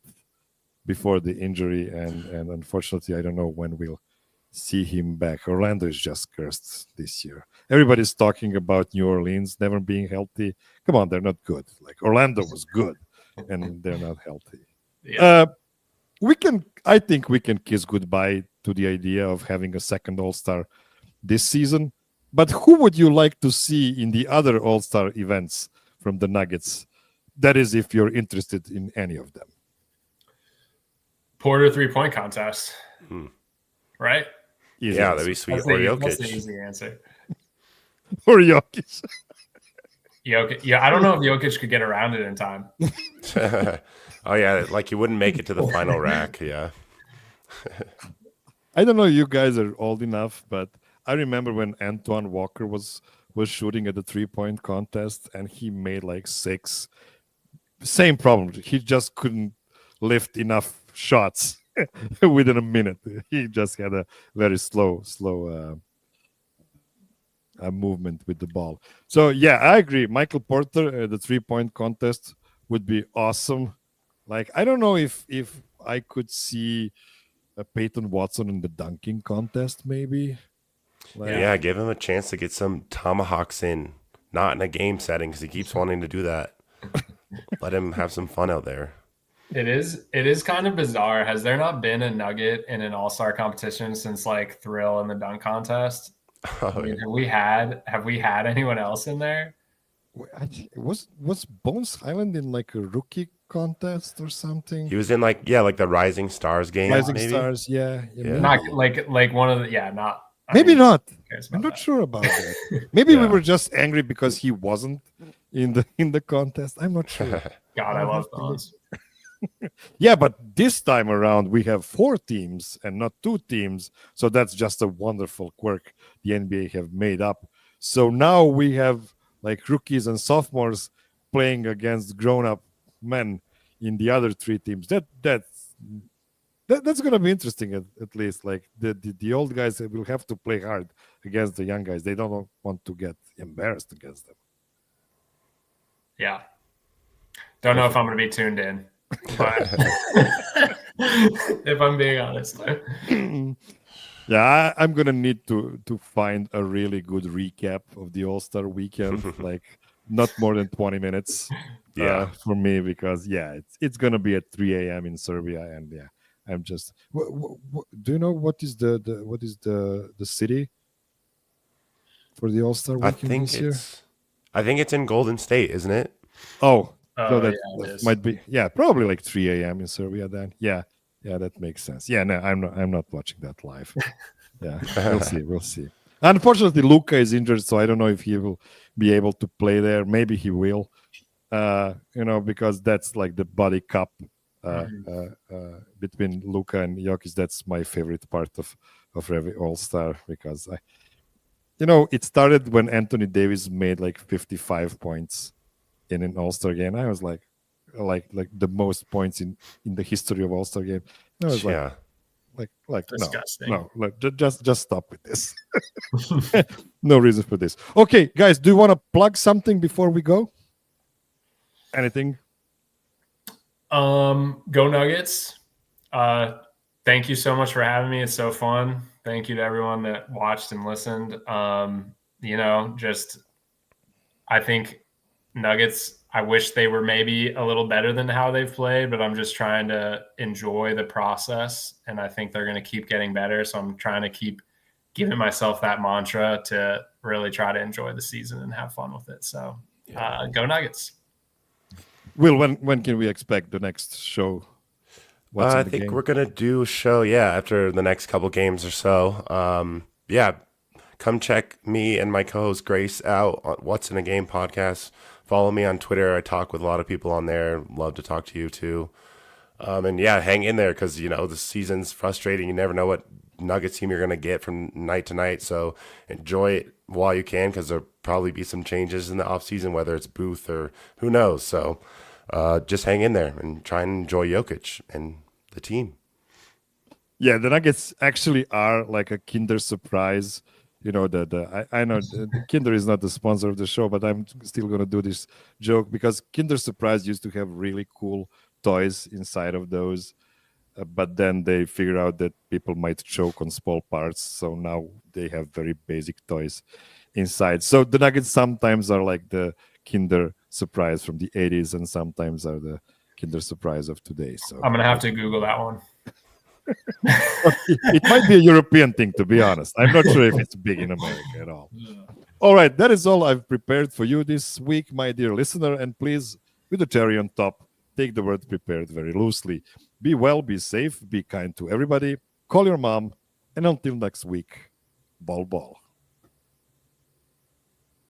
S1: before the injury, and unfortunately, I don't know when we'll see him back. Orlando is just cursed this year. Everybody's talking about New Orleans never being healthy. Come on, they're not good. Like, Orlando was good, and they're not healthy.
S3: Yeah.
S1: I think we can kiss goodbye to the idea of having a second All-Star this season. But who would you like to see in the other All-Star events from the Nuggets? That is, if you're interested in any of them.
S3: Porter 3-point contest. Right?
S1: Easy
S2: Yeah,
S1: answer.
S2: that'd be sweet.
S3: That's
S2: Or
S3: the
S2: Jokic.
S3: easy answer.
S1: Or Jokic.
S3: Jokic. Yeah, I don't know if Jokic could get around it in time.
S2: Oh, yeah, like you wouldn't make it to the final rack, yeah.
S1: I don't know, you guys are old enough, but I remember when Antoine Walker was shooting at the 3-point contest, and he made like 6. Same problem. He just couldn't lift enough shots within a minute. He just had a very slow movement with the ball. So, yeah, I agree. Michael Porter, the 3-point contest would be awesome. Like, I don't know if I could see Peyton Watson in the dunking contest, maybe. Like,
S2: Yeah, give him a chance to get some tomahawks in, not in a game setting, because he keeps wanting to do that. Let him have some fun out there.
S3: It is kind of bizarre. Has there not been a Nugget in an All-Star competition since like Thrill in the dunk contest? I mean, have we had anyone else in there?
S1: Was Bones Highland in like a rookie contest or something?
S2: He was in like the Rising Stars game.
S1: Rising
S2: maybe?
S1: Stars, yeah.
S2: Yeah.
S3: Not like one of the not.
S1: Maybe not.
S3: cares
S1: I'm
S3: about
S1: not
S3: that.
S1: sure about that. Maybe we
S2: Yeah.
S1: were just angry because he wasn't in the contest. I'm not sure.
S3: God, I love Bones.
S1: Yeah, but this time around we have 4 teams and not 2 teams, so that's just a wonderful quirk the NBA have made up. So now we have like rookies and sophomores playing against grown-up men in the other 3 teams. That's going to be interesting at least. Like the old guys will have to play hard against the young guys. They don't want to get embarrassed against them.
S3: Yeah. Don't know if I'm going to be tuned in, but if I'm being honest.
S1: Yeah, I'm gonna need to find a really good recap of the All-Star weekend, like not more than 20 minutes.
S2: Yeah.
S1: For me, because it's gonna be at 3 a.m. in Serbia, and I'm just. Do you know what is the city for the All-Star weekend this year?
S2: I think it's in Golden State, isn't it?
S1: Oh,
S3: Oh,
S1: so that
S3: it
S1: might be probably like 3 a.m. in Serbia then. Yeah, that makes sense. Yeah, no, I'm not watching that live. Yeah, we'll see. Unfortunately, Luka is injured, so I don't know if he will be able to play there. Maybe he will, because that's like the body cup between Luka and Jokic. That's my favorite part of every All-Star, because it started when Anthony Davis made like 55 points in an All-Star game. I was like the most points in the history of All-Star game. And I was like
S3: disgusting.
S1: no, just stop with this. No reason for this. Okay, guys, do you want to plug something before we go? Anything?
S3: Go Nuggets. Thank you so much for having me. It's so fun. Thank you to everyone that watched and listened. I think Nuggets, I wish they were maybe a little better than how they've played, but I'm just trying to enjoy the process, and I think they're going to keep getting better. So I'm trying to keep giving myself that mantra to really try to enjoy the season and have fun with it. So go Nuggets.
S1: Will, when can we expect the next show?
S2: I think we're going to do a show, after the next couple games or so. Come check me and my co-host Grace out on What's in a Game podcast. Follow me on Twitter. I talk with a lot of people on there. Love to talk to you too. Hang in there, because the season's frustrating. You never know what Nuggets team you're going to get from night to night. So enjoy it while you can, because there'll probably be some changes in the offseason, whether it's Booth or who knows. So just hang in there and try and enjoy Jokic and the team.
S1: Yeah, the Nuggets actually are like a Kinder Surprise. I know the Kinder is not the sponsor of the show, but I'm still going to do this joke, because Kinder Surprise used to have really cool toys inside of those, but then they figured out that people might choke on small parts, so now they have very basic toys inside. So the Nuggets sometimes are like the Kinder Surprise from the 80s, and sometimes are the Kinder Surprise of today. So
S3: I'm going to have to Google that one.
S1: It might be a European thing, to be honest. I'm not sure if it's big in America at all. All right, that is all I've prepared for you this week, my dear listener. And please, with the cherry on top, take the word prepared very loosely. Be well, be safe, be kind to everybody. Call your mom. And until next week, ball.